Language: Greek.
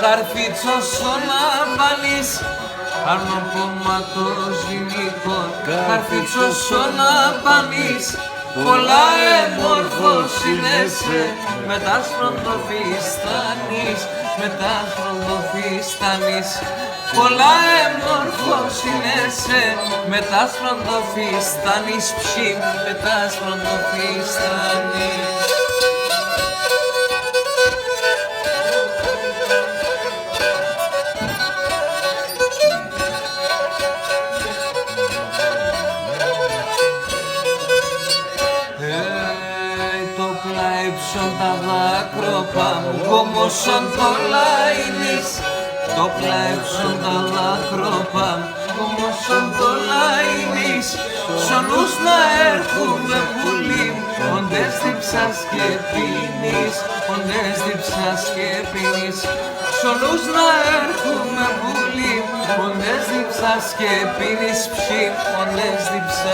Καρφίτσος να πάνεις Άρνο κόμματος γυναικών. Καρφίτσος να πάνεις πολλά εμόρφος είναι μετά σπροντοφιστάνεις, μετά σπροντοφιστάνεις. Πολλά εμόρφος είναι μετά σπροντοφιστάνεις, ψι μετά σπροντοφιστάνεις. Τα δάκροπα μου κόμωσαν το λαϊνής. Το πλέψον τα δάκροπα μου κόμωσαν το λαϊνής. Σ' να έρχομαι πουλί μου, οντές διψάς και πίνεις, οντές διψάς και πίνεις. Σ' να έρχομαι πουλί μου, οντές διψάς και πίνεις, ψι, οντές διψάς.